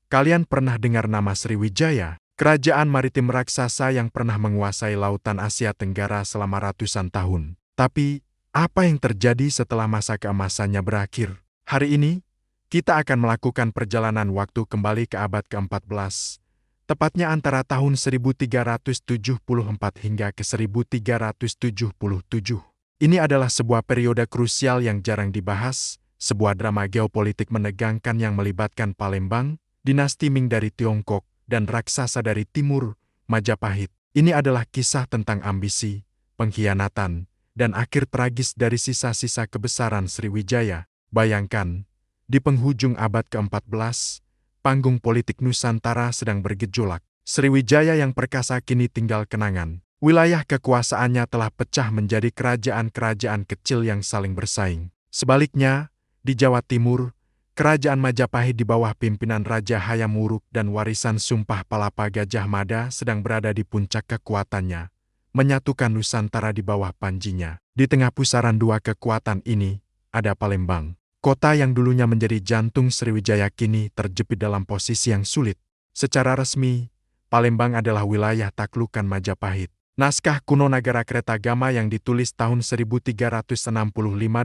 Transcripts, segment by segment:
Kalian pernah dengar nama Sriwijaya? Kerajaan maritim raksasa yang pernah menguasai lautan Asia Tenggara selama ratusan tahun. Tapi, apa yang terjadi setelah masa keemasannya berakhir? Hari ini, kita akan melakukan perjalanan waktu kembali ke abad ke-14, tepatnya antara tahun 1374 hingga ke 1377. Ini adalah sebuah periode krusial yang jarang dibahas, sebuah drama geopolitik menegangkan yang melibatkan Palembang, dinasti Ming dari Tiongkok, dan raksasa dari timur, Majapahit. Ini adalah kisah tentang ambisi, pengkhianatan, dan akhir tragis dari sisa-sisa kebesaran Sriwijaya. Bayangkan, di penghujung abad ke-14, panggung politik Nusantara sedang bergejolak. Sriwijaya yang perkasa kini tinggal kenangan. Wilayah kekuasaannya telah pecah menjadi kerajaan-kerajaan kecil yang saling bersaing. Sebaliknya, di Jawa Timur, Kerajaan Majapahit di bawah pimpinan Raja Hayam Wuruk dan warisan Sumpah Palapa Gajah Mada sedang berada di puncak kekuatannya, menyatukan Nusantara di bawah panjinya. Di tengah pusaran dua kekuatan ini, ada Palembang. Kota yang dulunya menjadi jantung Sriwijaya kini terjepit dalam posisi yang sulit. Secara resmi, Palembang adalah wilayah taklukan Majapahit. Naskah kuno Nagara Kretagama yang ditulis tahun 1365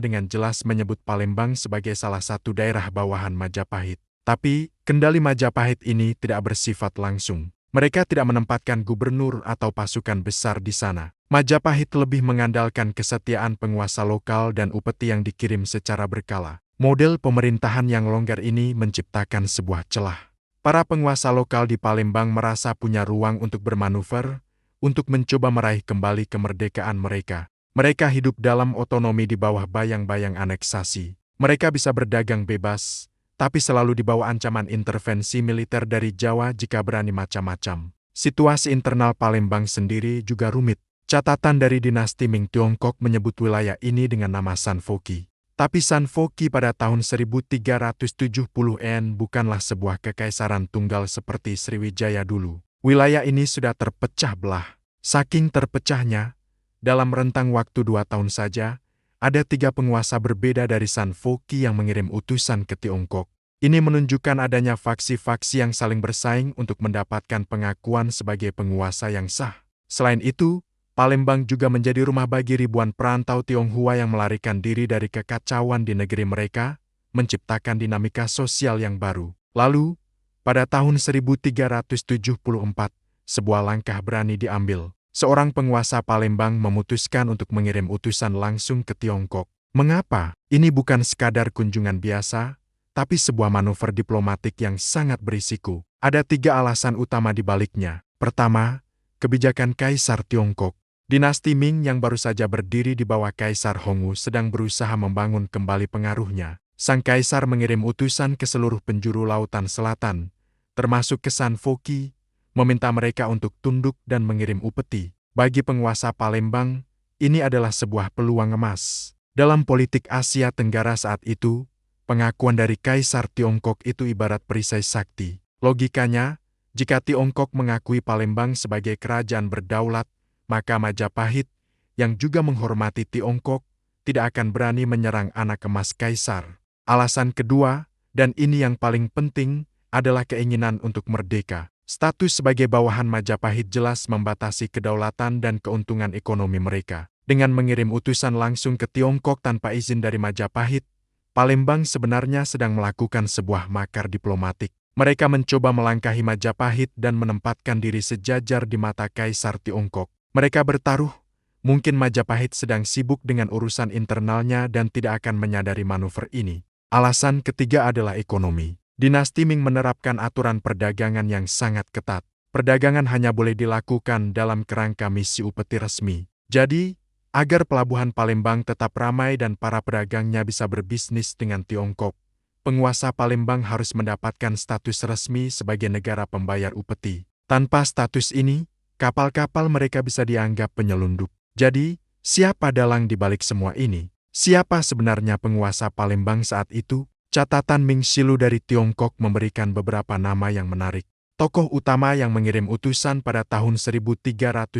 dengan jelas menyebut Palembang sebagai salah satu daerah bawahan Majapahit. Tapi, kendali Majapahit ini tidak bersifat langsung. Mereka tidak menempatkan gubernur atau pasukan besar di sana. Majapahit lebih mengandalkan kesetiaan penguasa lokal dan upeti yang dikirim secara berkala. Model pemerintahan yang longgar ini menciptakan sebuah celah. Para penguasa lokal di Palembang merasa punya ruang untuk bermanuver, untuk mencoba meraih kembali kemerdekaan mereka. Mereka hidup dalam otonomi di bawah bayang-bayang aneksasi. Mereka bisa berdagang bebas, tapi selalu di bawah ancaman intervensi militer dari Jawa jika berani macam-macam. Situasi internal Palembang sendiri juga rumit. Catatan dari dinasti Ming Tiongkok menyebut wilayah ini dengan nama Sanfoki. Tapi Sanfoki pada tahun 1370-an bukanlah sebuah kekaisaran tunggal seperti Sriwijaya dulu. Wilayah ini sudah terpecah belah. Saking terpecahnya, dalam rentang waktu 2 tahun saja, ada 3 penguasa berbeda dari Sanfoki yang mengirim utusan ke Tiongkok. Ini menunjukkan adanya faksi-faksi yang saling bersaing untuk mendapatkan pengakuan sebagai penguasa yang sah. Selain itu, Palembang juga menjadi rumah bagi ribuan perantau Tionghoa yang melarikan diri dari kekacauan di negeri mereka, menciptakan dinamika sosial yang baru. Lalu, pada tahun 1374, sebuah langkah berani diambil. Seorang penguasa Palembang memutuskan untuk mengirim utusan langsung ke Tiongkok. Mengapa? Ini bukan sekadar kunjungan biasa, tapi sebuah manuver diplomatik yang sangat berisiko. Ada 3 alasan utama di baliknya. Pertama, kebijakan Kaisar Tiongkok. Dinasti Ming yang baru saja berdiri di bawah Kaisar Hongwu sedang berusaha membangun kembali pengaruhnya. Sang Kaisar mengirim utusan ke seluruh penjuru lautan selatan, termasuk ke Sanfoki, meminta mereka untuk tunduk dan mengirim upeti. Bagi penguasa Palembang, ini adalah sebuah peluang emas. Dalam politik Asia Tenggara saat itu, pengakuan dari Kaisar Tiongkok itu ibarat perisai sakti. Logikanya, jika Tiongkok mengakui Palembang sebagai kerajaan berdaulat, maka Majapahit, yang juga menghormati Tiongkok, tidak akan berani menyerang anak emas Kaisar. Alasan kedua, dan ini yang paling penting, adalah keinginan untuk merdeka. Status sebagai bawahan Majapahit jelas membatasi kedaulatan dan keuntungan ekonomi mereka. Dengan mengirim utusan langsung ke Tiongkok tanpa izin dari Majapahit, Palembang sebenarnya sedang melakukan sebuah makar diplomatik. Mereka mencoba melangkahi Majapahit dan menempatkan diri sejajar di mata Kaisar Tiongkok. Mereka bertaruh, mungkin Majapahit sedang sibuk dengan urusan internalnya dan tidak akan menyadari manuver ini. Alasan ketiga adalah ekonomi. Dinasti Ming menerapkan aturan perdagangan yang sangat ketat. Perdagangan hanya boleh dilakukan dalam kerangka misi upeti resmi. Jadi, agar pelabuhan Palembang tetap ramai dan para pedagangnya bisa berbisnis dengan Tiongkok, penguasa Palembang harus mendapatkan status resmi sebagai negara pembayar upeti. Tanpa status ini, kapal-kapal mereka bisa dianggap penyelundup. Jadi, siapa dalang di balik semua ini? Siapa sebenarnya penguasa Palembang saat itu? Catatan Ming Silu dari Tiongkok memberikan beberapa nama yang menarik. Tokoh utama yang mengirim utusan pada tahun 1374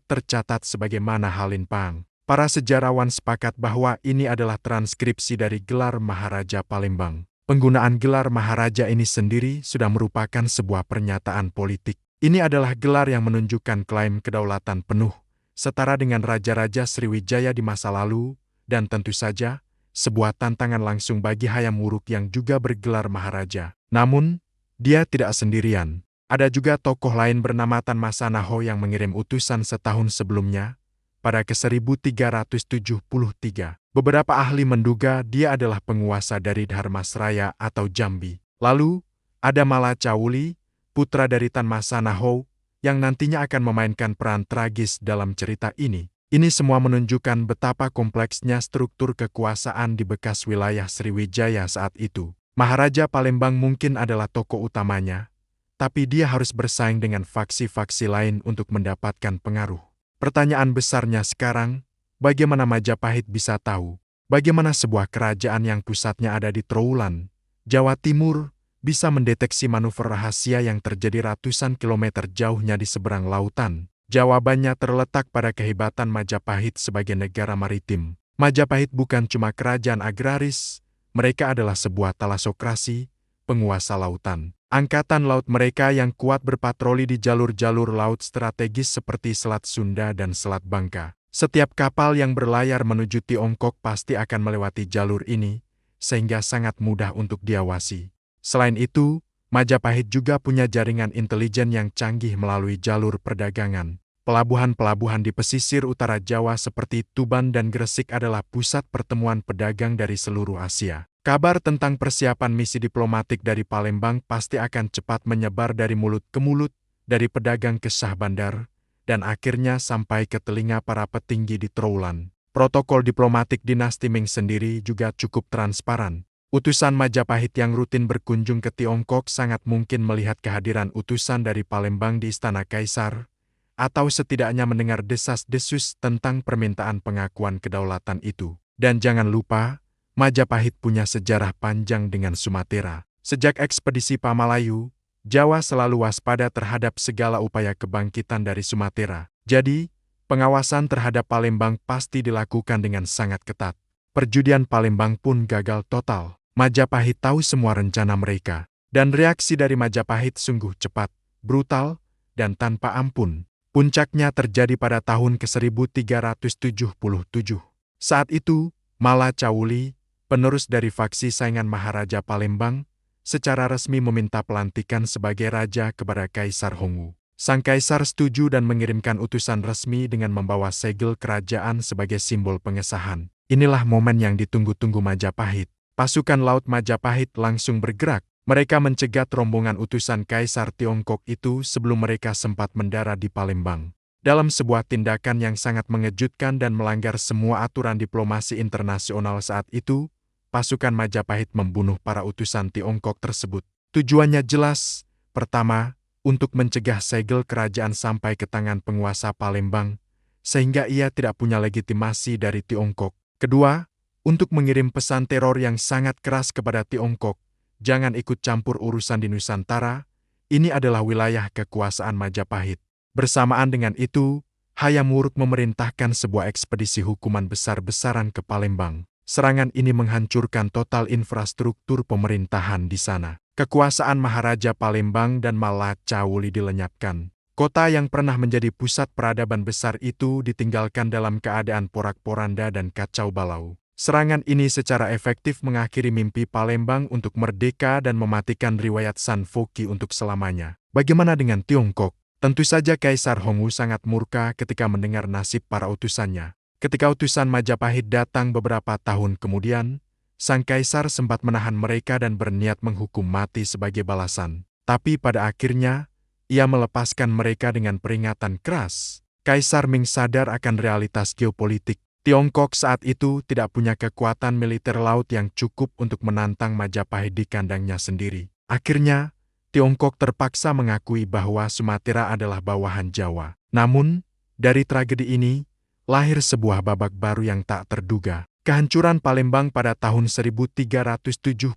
tercatat sebagaimana Halin Pang. Para sejarawan sepakat bahwa ini adalah transkripsi dari gelar Maharaja Palembang. Penggunaan gelar Maharaja ini sendiri sudah merupakan sebuah pernyataan politik. Ini adalah gelar yang menunjukkan klaim kedaulatan penuh, setara dengan Raja-Raja Sriwijaya di masa lalu, dan tentu saja, sebuah tantangan langsung bagi Hayam Wuruk yang juga bergelar Maharaja. Namun, dia tidak sendirian. Ada juga tokoh lain bernama Tan Masanaho yang mengirim utusan setahun sebelumnya, pada ke-1373. Beberapa ahli menduga dia adalah penguasa dari Dharmasraya atau Jambi. Lalu, ada Mala Cawuli, putra dari Tan Masanaho, yang nantinya akan memainkan peran tragis dalam cerita ini. Ini semua menunjukkan betapa kompleksnya struktur kekuasaan di bekas wilayah Sriwijaya saat itu. Maharaja Palembang mungkin adalah tokoh utamanya, tapi dia harus bersaing dengan faksi-faksi lain untuk mendapatkan pengaruh. Pertanyaan besarnya sekarang, bagaimana Majapahit bisa tahu bagaimana sebuah kerajaan yang pusatnya ada di Trowulan, Jawa Timur, bisa mendeteksi manuver rahasia yang terjadi ratusan kilometer jauhnya di seberang lautan? Jawabannya terletak pada kehebatan Majapahit sebagai negara maritim. Majapahit bukan cuma kerajaan agraris, mereka adalah sebuah talasokrasi, penguasa lautan. Angkatan laut mereka yang kuat berpatroli di jalur-jalur laut strategis seperti Selat Sunda dan Selat Bangka. Setiap kapal yang berlayar menuju Tiongkok pasti akan melewati jalur ini, sehingga sangat mudah untuk diawasi. Selain itu, Majapahit juga punya jaringan intelijen yang canggih melalui jalur perdagangan. Pelabuhan-pelabuhan di pesisir utara Jawa seperti Tuban dan Gresik adalah pusat pertemuan pedagang dari seluruh Asia. Kabar tentang persiapan misi diplomatik dari Palembang pasti akan cepat menyebar dari mulut ke mulut, dari pedagang ke Syah Bandar, dan akhirnya sampai ke telinga para petinggi di Trowulan. Protokol diplomatik dinasti Ming sendiri juga cukup transparan. Utusan Majapahit yang rutin berkunjung ke Tiongkok sangat mungkin melihat kehadiran utusan dari Palembang di Istana Kaisar, atau setidaknya mendengar desas-desus tentang permintaan pengakuan kedaulatan itu. Dan jangan lupa, Majapahit punya sejarah panjang dengan Sumatera. Sejak ekspedisi Pamalayu, Jawa selalu waspada terhadap segala upaya kebangkitan dari Sumatera. Jadi, pengawasan terhadap Palembang pasti dilakukan dengan sangat ketat. Perjudian Palembang pun gagal total. Majapahit tahu semua rencana mereka. Dan reaksi dari Majapahit sungguh cepat, brutal, dan tanpa ampun. Puncaknya terjadi pada tahun ke-1377. Saat itu, Mala Cawuli, penerus dari faksi saingan Maharaja Palembang, secara resmi meminta pelantikan sebagai raja kepada Kaisar Hongu. Sang kaisar setuju dan mengirimkan utusan resmi dengan membawa segel kerajaan sebagai simbol pengesahan. Inilah momen yang ditunggu-tunggu Majapahit. Pasukan laut Majapahit langsung bergerak. Mereka mencegat rombongan utusan Kaisar Tiongkok itu sebelum mereka sempat mendarat di Palembang. Dalam sebuah tindakan yang sangat mengejutkan dan melanggar semua aturan diplomasi internasional saat itu, pasukan Majapahit membunuh para utusan Tiongkok tersebut. Tujuannya jelas, pertama, untuk mencegah segel kerajaan sampai ke tangan penguasa Palembang, sehingga ia tidak punya legitimasi dari Tiongkok. Kedua, untuk mengirim pesan teror yang sangat keras kepada Tiongkok, jangan ikut campur urusan di Nusantara, ini adalah wilayah kekuasaan Majapahit. Bersamaan dengan itu, Hayam Wuruk memerintahkan sebuah ekspedisi hukuman besar-besaran ke Palembang. Serangan ini menghancurkan total infrastruktur pemerintahan di sana. Kekuasaan Maharaja Palembang dan Mala Cawuli dilenyapkan. Kota yang pernah menjadi pusat peradaban besar itu ditinggalkan dalam keadaan porak-poranda dan kacau balau. Serangan ini secara efektif mengakhiri mimpi Palembang untuk merdeka dan mematikan riwayat San Foki untuk selamanya. Bagaimana dengan Tiongkok? Tentu saja Kaisar Hongu sangat murka ketika mendengar nasib para utusannya. Ketika utusan Majapahit datang beberapa tahun kemudian, sang kaisar sempat menahan mereka dan berniat menghukum mati sebagai balasan. Tapi pada akhirnya, ia melepaskan mereka dengan peringatan keras. Kaisar Ming sadar akan realitas geopolitik. Tiongkok saat itu tidak punya kekuatan militer laut yang cukup untuk menantang Majapahit di kandangnya sendiri. Akhirnya, Tiongkok terpaksa mengakui bahwa Sumatera adalah bawahan Jawa. Namun, dari tragedi ini, lahir sebuah babak baru yang tak terduga. Kehancuran Palembang pada tahun 1377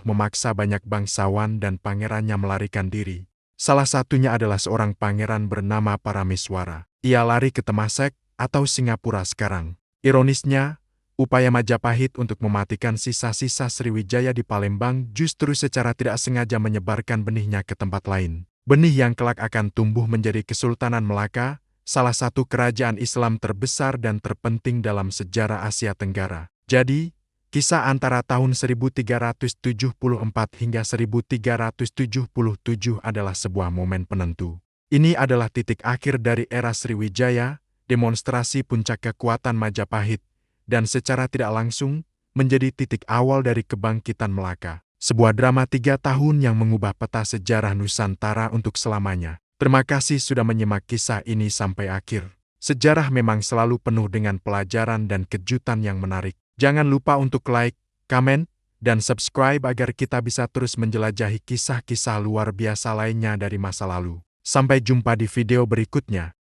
memaksa banyak bangsawan dan pangerannya melarikan diri. Salah satunya adalah seorang pangeran bernama Parameswara. Ia lari ke Temasek, atau Singapura sekarang. Ironisnya, Upaya Majapahit untuk mematikan sisa-sisa Sriwijaya di Palembang justru secara tidak sengaja menyebarkan benihnya ke tempat lain. Benih yang kelak akan tumbuh menjadi Kesultanan Melaka, salah satu kerajaan Islam terbesar dan terpenting dalam sejarah Asia Tenggara. Jadi, kisah antara tahun 1374 hingga 1377 adalah sebuah momen penentu. Ini adalah titik akhir dari era Sriwijaya, demonstrasi puncak kekuatan Majapahit, dan secara tidak langsung menjadi titik awal dari kebangkitan Melaka. Sebuah drama 3 tahun yang mengubah peta sejarah Nusantara untuk selamanya. Terima kasih sudah menyimak kisah ini sampai akhir. Sejarah memang selalu penuh dengan pelajaran dan kejutan yang menarik. Jangan lupa untuk like, komen, dan subscribe agar kita bisa terus menjelajahi kisah-kisah luar biasa lainnya dari masa lalu. Sampai jumpa di video berikutnya.